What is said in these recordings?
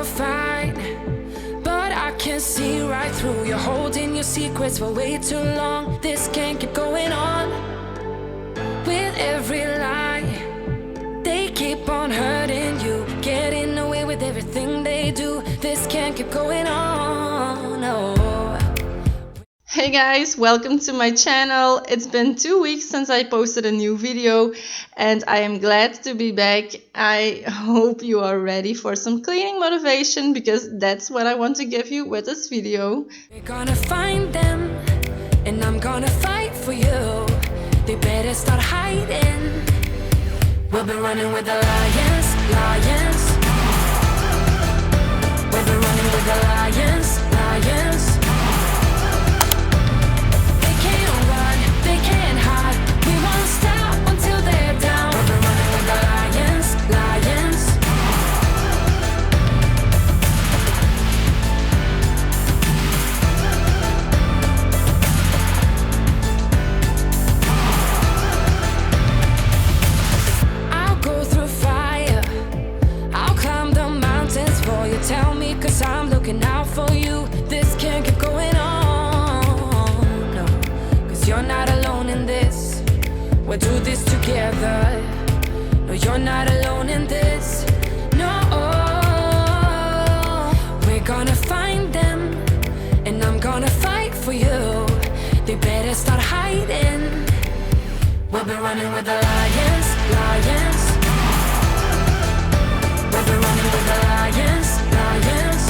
fine, but I can see right through. You're holding your secrets for way too long. This can't keep going on. With every lie, they keep on hurting you, getting away with everything they do. This can't keep going on, no. Hey guys, welcome to my channel. It's been 2 weeks since I posted a new video and I am glad to be back. I hope you are ready for some cleaning motivation because that's what I want to give you with this video. We're gonna find them and I'm gonna fight for you. They better start hiding. We'll be running with the lions, lions. We'll be running with the lions, lions. They can't hide. We won't stop until they're down. We'll be running with the lions, lions. I'll go through fire. I'll climb the mountains for you. Tell me, 'cause I'm looking out for you. This can't keep going on. You're not alone in this. We'll do this together. No, you're not alone in this. No, we're gonna find them and I'm gonna fight for you. They better start hiding. We'll be running with the lions, lions. We'll be running with the lions, lions.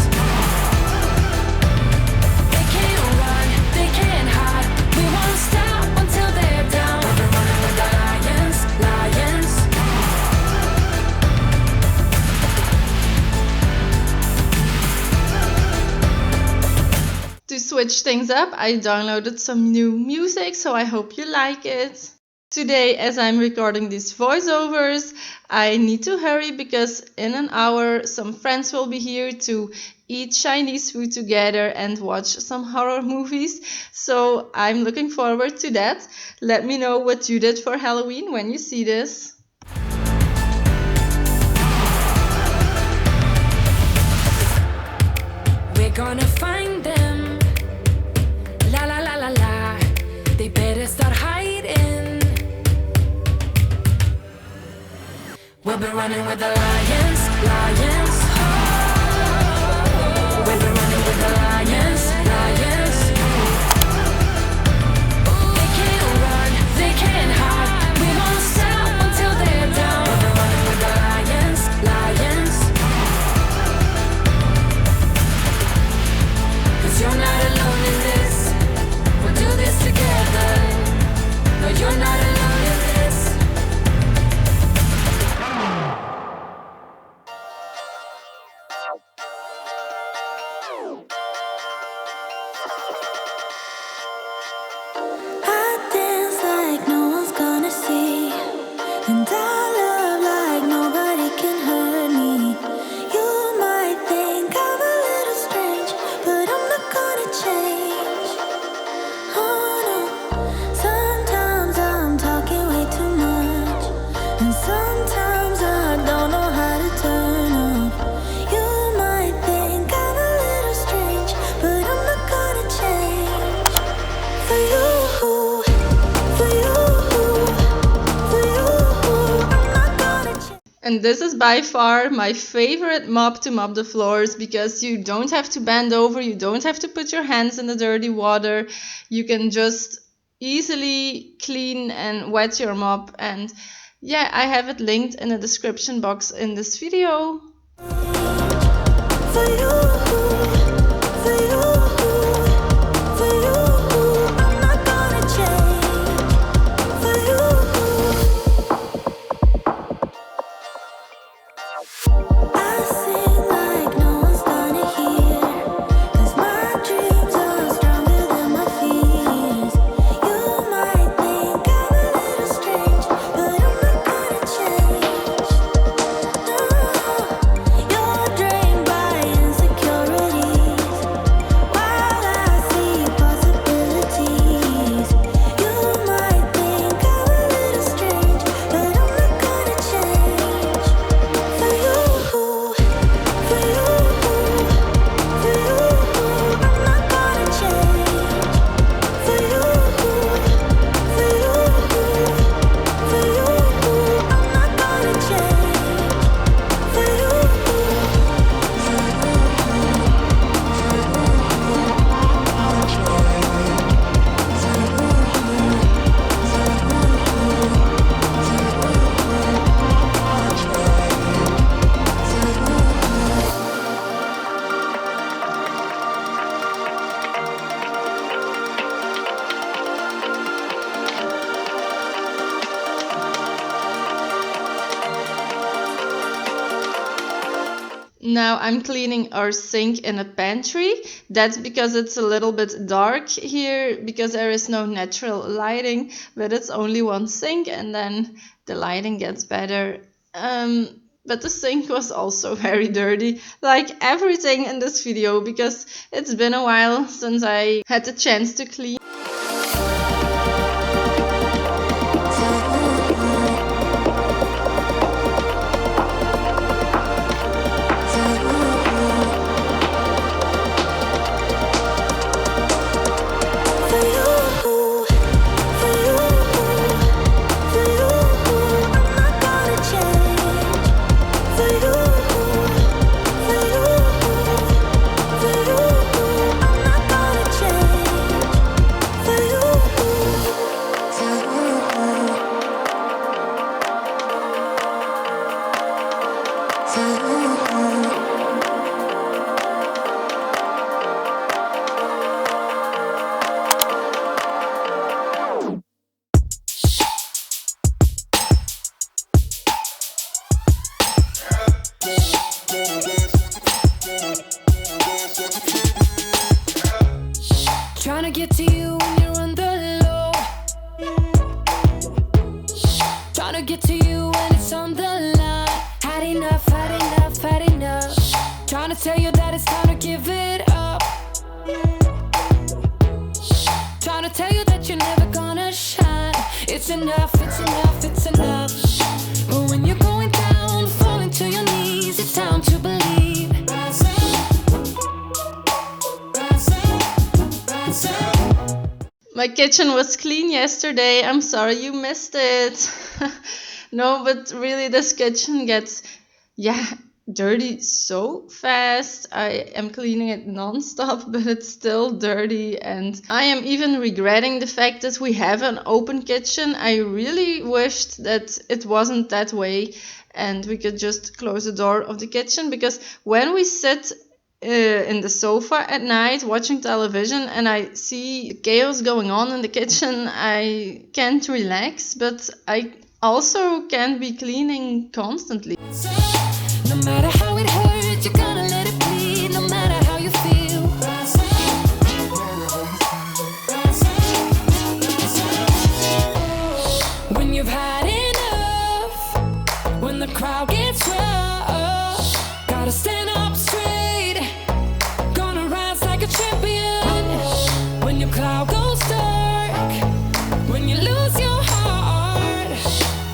They can't run, they can't hide. We won't stop until they're down. We'll be running with the lions, lions. To switch things up, I downloaded some new music, so I hope you like it. Today, as I'm recording these voiceovers, I need to hurry because in an hour some friends will be here to eat Chinese food together and watch some horror movies. So I'm looking forward to that. Let me know what you did for Halloween when you see this. We're gonna find them. La la la la la. They better start hiding. We'll be running with the lions, lions. We'll be running with the lions, lions. They can't run, they can't hide. We won't stop until they're down. We'll be running with the lions, lions. 'Cause you're not alone in this. We'll do this together. No, you're not alone in this. And this is by far my favorite mop to mop the floors because you don't have to bend over, you don't have to put your hands in the dirty water. You can just easily clean and wet your mop. And yeah, I have it linked in the description box in this video. You're drained by insecurity. Now I'm cleaning our sink in a pantry. That's because it's a little bit dark here because there is no natural lighting, but it's only one sink and then the lighting gets better. But the sink was also very dirty, like everything in this video, because it's been a while since I had the chance to clean. Trying to get to you when you're on the low. Trying to get to you when it's on the line. Had enough, had enough, had enough. Trying to tell you that it's time to give it up. Trying to tell you that you're never gonna shine. It's enough, it's enough, it's enough. But when you're going down, falling to your knees, it's time to believe. Rise up, rise up, rise up. My kitchen was clean yesterday. I'm sorry you missed it. No, but really this kitchen gets, dirty so fast. I am cleaning it non-stop, but it's still dirty. And I am even regretting the fact that we have an open kitchen. I really wished that it wasn't that way and we could just close the door of the kitchen, because when we sit in the sofa at night watching television and I see the chaos going on in the kitchen, I can't relax, but I also can't be cleaning constantly. No matter how it hurts, you're gonna let it bleed. No matter how you feel. When you've had enough, when the crowd gets rough, gotta stand up straight, gonna rise like a champion. When your cloud goes dark, when you lose your heart,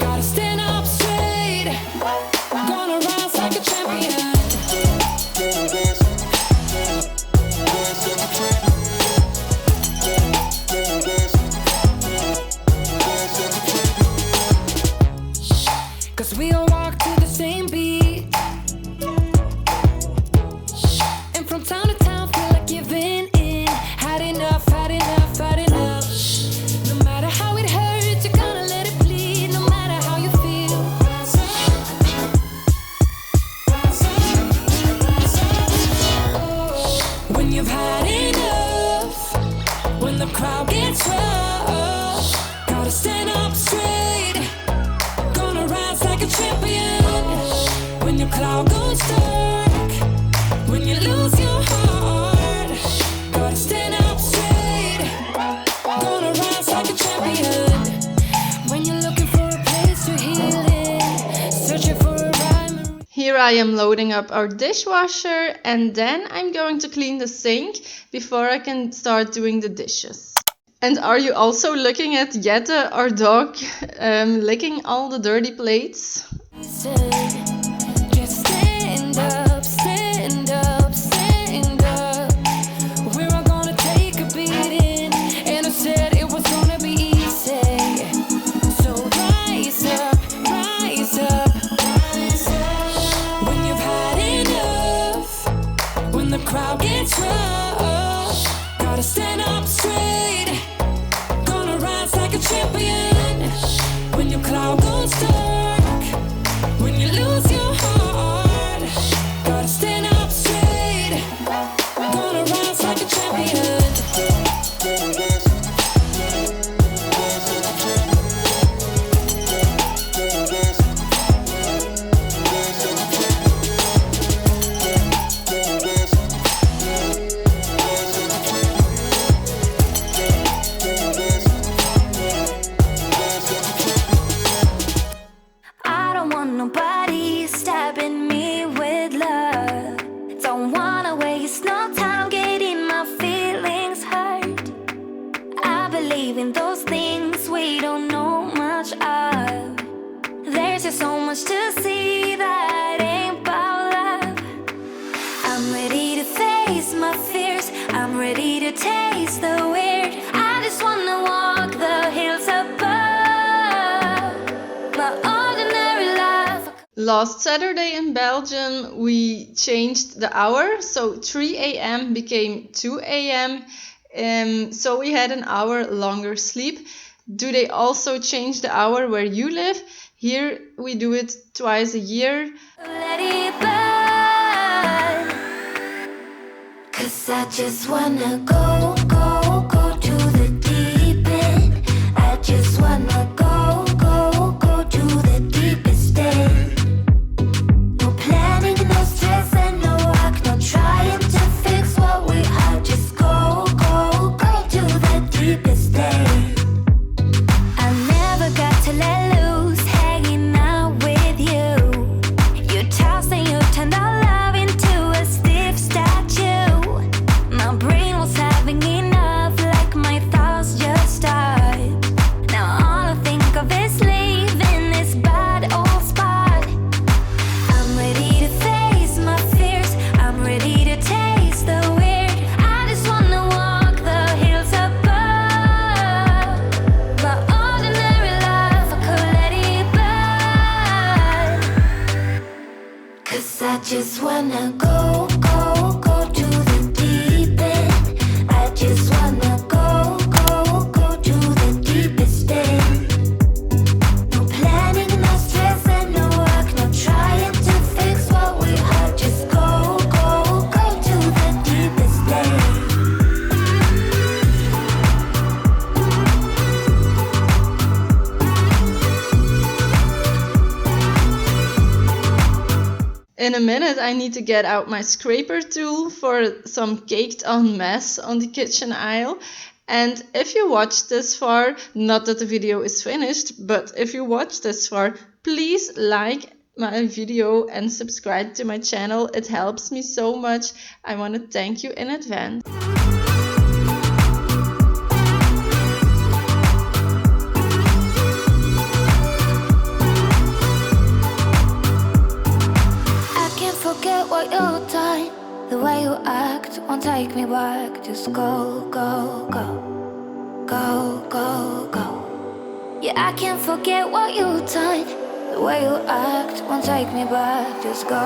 gotta stand up straight, gonna rise like a champion. Cause we all walk to the same beat, and from town to town feel like giving in. Had enough, had enough, had enough. No matter how it hurts, you're gonna let it bleed. No matter how you feel. When you've had enough, when the crowd gets rough, gotta stand up straight, gonna rise like a champion. When your cloud goes dark, when you lose your heart, gotta stand up straight, gonna rise like a champion. When you're looking for a place to heal it, searching for a rhyme. Here I am loading up our dishwasher, and then I'm going to clean the sink before I can start doing the dishes. And are you also looking at Jette, our dog, licking all the dirty plates? Just stand up, stand up, stand up. We're all gonna take a beating, and I said it was gonna be easy. So rise up, rise up, rise up. When you've had enough, when the crowd gets rough, gotta stand up straight, gonna rise like a champion. When your cloud goes dark, when you lose there's so much to see that ain't about love. I'm ready to face my fears, I'm ready to taste the weird. I just wanna walk the hills above my ordinary life. Last Saturday in Belgium, we changed the hour, so 3 a.m. became 2 a.m. So we had an hour longer sleep. Do they also change the hour where you live? Here we do it twice a year. Let it burn, 'cause I just wanna go to the deep end. I just wanna go to the deepest end. No planning, no stress, and no work, no trying to fix what we are. Just go to the deepest end. I never got to let loose, hanging out with you. You tossed and you turned our love into a stiff statue. My brain was having enough, like my thoughts just stopped. Now all I think of is leaving this bad old spot. I'm ready to face my fears, I'm ready to taste the weird. I just wanna walk the hills above my ordinary life. I could let it burn, 'cause I just wanna go to the deep end. I just wanna go to the deepest end. No planning, no stress, and no work, no trying to fix what we are. Just go to the deepest end. In a minute, I need to get out my scraper tool for some caked on mess on the kitchen aisle. And if you watched this far, not that the video is finished, but if you watched this far, please like my video and subscribe to my channel. It helps me so much. I want to thank you in advance. I can't forget what you've done. The way you act won't take me back. Just go. Yeah, I can't forget what you've done. The way you act won't take me back. Just go.